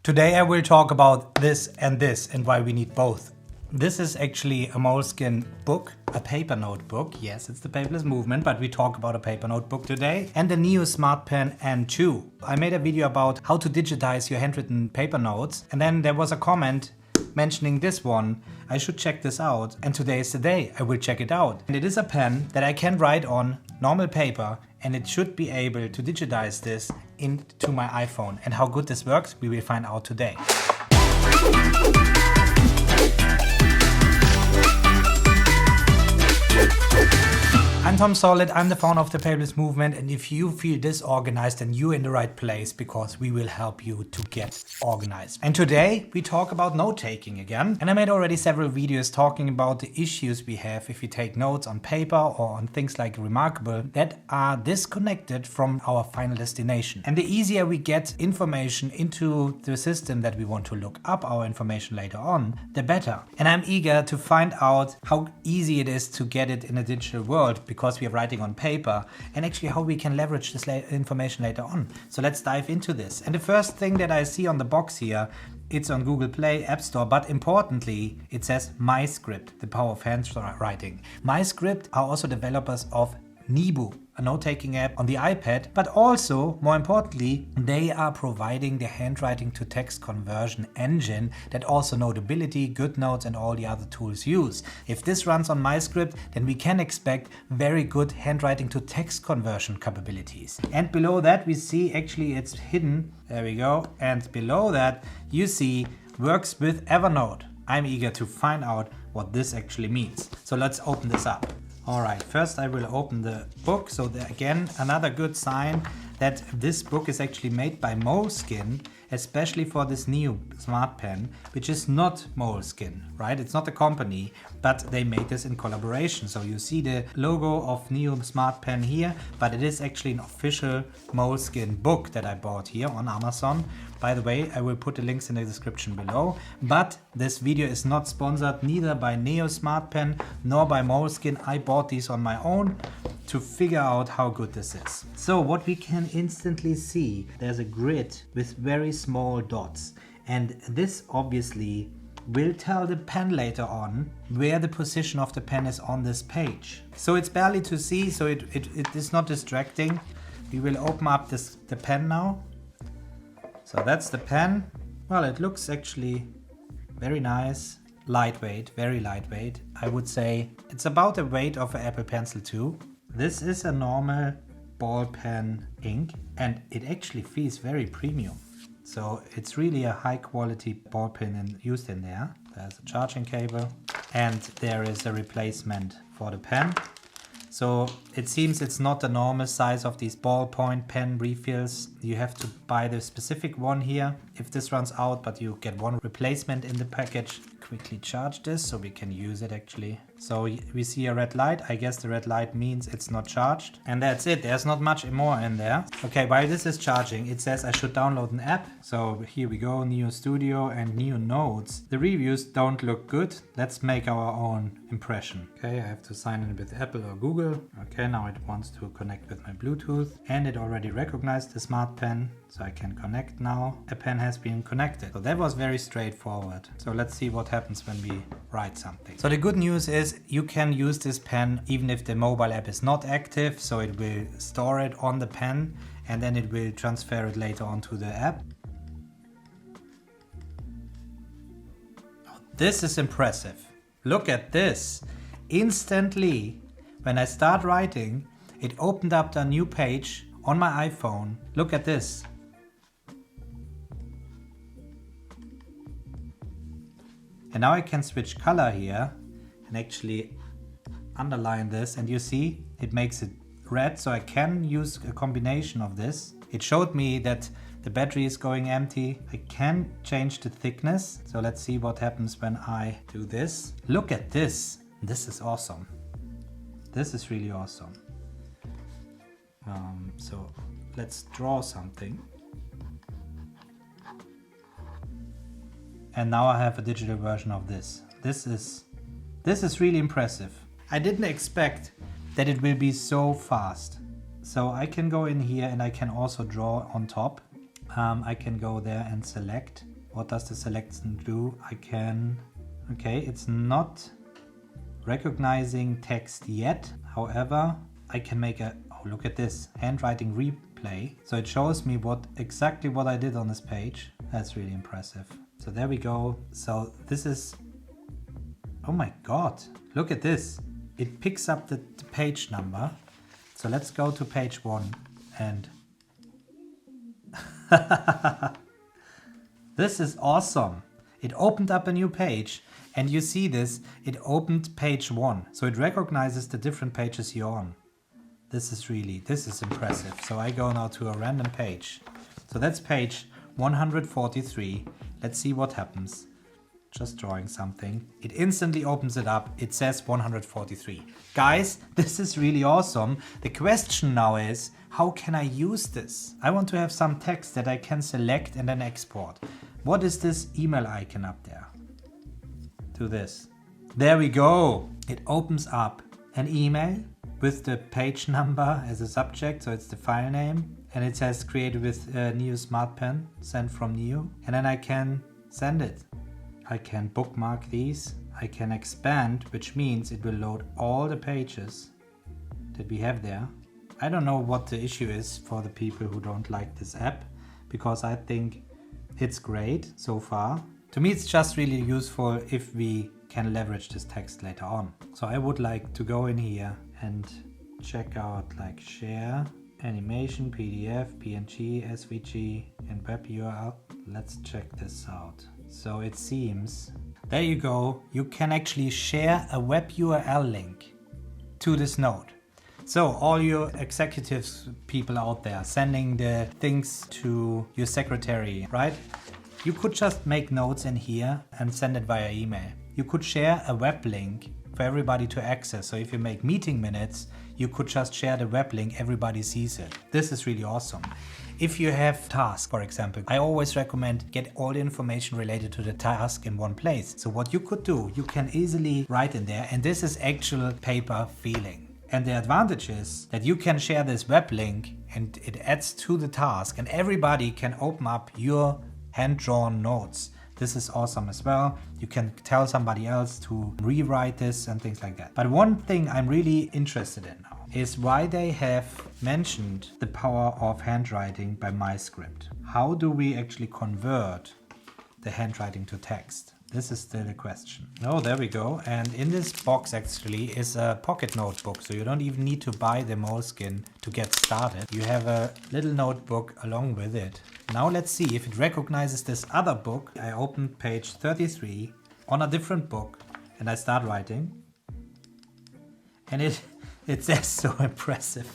Today I will talk about this and why we need both. This is actually a Moleskine book, a paper notebook. Yes, it's the paperless movement, but we talk about a paper notebook today. And the new Smartpen N2. I made a video about how to digitize your handwritten paper notes. And then there was a comment mentioning this one. I should check this out. And today is the day. I will check it out. And it is a pen that I can write on normal paper, and it should be able to digitize this into my iPhone. And how good this works, we will find out today. I'm Tom Solid, I'm the founder of the Paperless movement, and if you feel disorganized, then you're in the right place because we will help you to get organized. And today we talk about note-taking again. And I made already several videos talking about the issues we have if you take notes on paper or on things like Remarkable that are disconnected from our final destination. And the easier we get information into the system that we want to look up our information later on, the better. And I'm eager to find out how easy it is to get it in a digital world, because we are writing on paper, and actually how we can leverage this information later on. So let's dive into this. And the first thing that I see on the box here, it's on Google Play, App Store, but importantly, it says MyScript, the power of handwriting. MyScript are also developers of Nibu, a note-taking app on the iPad, but also, more importantly, they are providing the handwriting to text conversion engine that also Notability, GoodNotes and all the other tools use. If this runs on MyScript, then we can expect very good handwriting to text conversion capabilities. And below that we see actually it's hidden, there we go, and below that you see works with Evernote. I'm eager to find out what this actually means. So let's open this up. Alright, first I will open the book. So again, another good sign that this book is actually made by Moleskine, especially for this new Smartpen, which is not Moleskine, right? It's not a company, but they made this in collaboration. So you see the logo of new Smartpen here, but it is actually an official Moleskine book that I bought here on Amazon. By the way, I will put the links in the description below, but this video is not sponsored neither by Neo Smartpen nor by Moleskine. I bought these on my own to figure out how good this is. So what we can instantly see, there's a grid with very small dots, and this obviously will tell the pen later on where the position of the pen is on this page. So it's barely to see, so it is not distracting. We will open up the pen now. So that's the pen. Well, it looks actually very nice, lightweight, very lightweight. I would say it's about the weight of an Apple Pencil 2. This is a normal ball pen ink, and it actually feels very premium. So it's really a high quality ball pen used in there. There's a charging cable and there is a replacement for the pen. So it seems it's not the normal size of these ballpoint pen refills. You have to buy the specific one here if this runs out, but you get one replacement in the package. Quickly charge this so we can use it actually. So we see a red light. I guess the red light means it's not charged. And that's it. There's not much more in there. Okay, while this is charging, it says I should download an app. So here we go, Neo Studio and Neo Notes. The reviews don't look good. Let's make our own impression. Okay, I have to sign in with Apple or Google. Okay, now it wants to connect with my Bluetooth, and it already recognized the Smartpen. So I can connect now. A pen has been connected. So that was very straightforward. So let's see what happens when we write something. So the good news is you can use this pen even if the mobile app is not active. So it will store it on the pen and then it will transfer it later onto the app. This is impressive. Look at this. Instantly, when I start writing, it opened up a new page on my iPhone. Look at this. And now I can switch color here and actually underline this, and you see it makes it red, so I can use a combination of this. It showed me that the battery is going empty. I can change the thickness. So let's see what happens when I do this. Look at this. This is awesome. This is really awesome. So let's draw something. And now I have a digital version of this. This is really impressive. I didn't expect that it will be so fast. So I can go in here and I can also draw on top. I can go there and select What does the selection do? Okay, it's not recognizing text yet. However, I can make oh, look at this, handwriting replay. So it shows me exactly what I did on this page. That's really impressive. So there we go. So this is, oh my God, look at this. It picks up the page number. So let's go to page 1 and this is awesome. It opened up a new page and you see this, it opened page 1. So it recognizes the different pages you're on. This is impressive. So I go now to a random page. So that's page 143. Let's see what happens. Just drawing something. It instantly opens it up. It says 143. Guys, this is really awesome. The question now is, how can I use this? I want to have some text that I can select and then export. What is this email icon up there? Do this. There we go. It opens up an email with the page number as a subject. So it's the file name. And it says created with Neo Smartpen, sent from Neo. And then I can send it. I can bookmark these. I can expand, which means it will load all the pages that we have there. I don't know what the issue is for the people who don't like this app, because I think it's great so far. To me, it's just really useful if we can leverage this text later on. So I would like to go in here and check out like share, animation, PDF, PNG, SVG, and web URL. Let's check this out. So it seems, there you go, you can actually share a web URL link to this node. So all your executives people out there sending the things to your secretary, right? You could just make notes in here and send it via email. You could share a web link for everybody to access. So if you make meeting minutes, you could just share the web link, everybody sees it. This is really awesome. If you have tasks, for example, I always recommend get all the information related to the task in one place. So what you could do, you can easily write in there, and this is actual paper feeling. And the advantage is that you can share this web link and it adds to the task and everybody can open up your hand-drawn notes. This is awesome as well. You can tell somebody else to rewrite this and things like that. But one thing I'm really interested in now is why they have mentioned the power of handwriting by MyScript. How do we actually convert the handwriting to text? This is still a question. Oh, there we go. And in this box actually is a pocket notebook. So you don't even need to buy the Moleskine to get started. You have a little notebook along with it. Now let's see if it recognizes this other book. I opened page 33 on a different book and I start writing. And it says so impressive.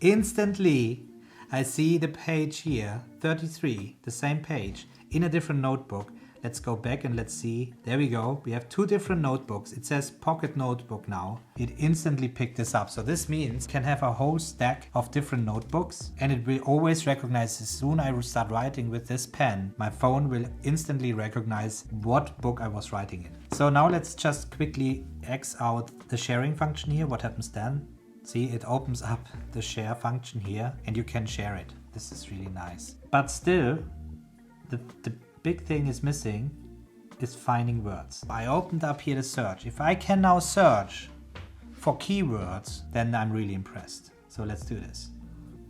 Instantly, I see the page here, 33, the same page in a different notebook. Let's go back and let's see. There we go. We have two different notebooks. It says pocket notebook now. It instantly picked this up. So this means you can have a whole stack of different notebooks and it will always recognize as soon as I start writing with this pen, my phone will instantly recognize what book I was writing in. So now let's just quickly X out the sharing function here. What happens then? See, it opens up the share function here and you can share it. This is really nice. But still, the big thing is missing is finding words. I opened up here the search. If I can now search for keywords, then I'm really impressed. So let's do this.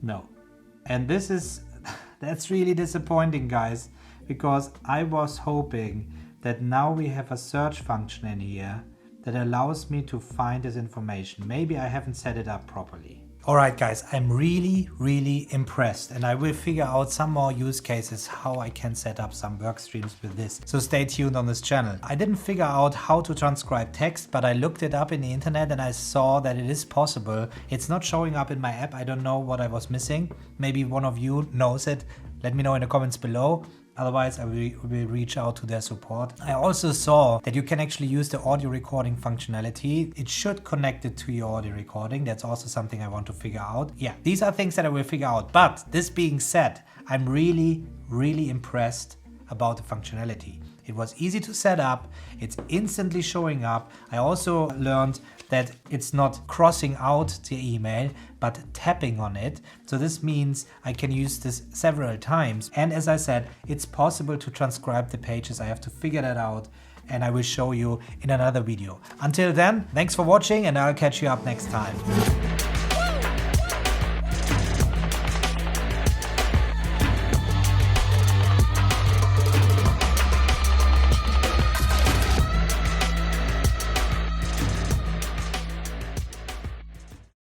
No. And this is, that's really disappointing, guys, because I was hoping that now we have a search function in here that allows me to find this information. Maybe I haven't set it up properly. Alright guys, I'm really impressed and I will figure out some more use cases how I can set up some work streams with this. So stay tuned on this channel. I didn't figure out how to transcribe text, but I looked it up in the internet and I saw that it is possible. It's not showing up in my app. I don't know what I was missing. Maybe one of you knows it. Let me know in the comments below. Otherwise, I will reach out to their support. I also saw that you can actually use the audio recording functionality. It should connect it to your audio recording. That's also something I want to figure out. Yeah, these are things that I will figure out. But this being said, I'm really impressed about the functionality. It was easy to set up. It's instantly showing up. I also learned that it's not crossing out the email, but tapping on it. So this means I can use this several times. And as I said, it's possible to transcribe the pages. I have to figure that out, and I will show you in another video. Until then, thanks for watching, and I'll catch you up next time.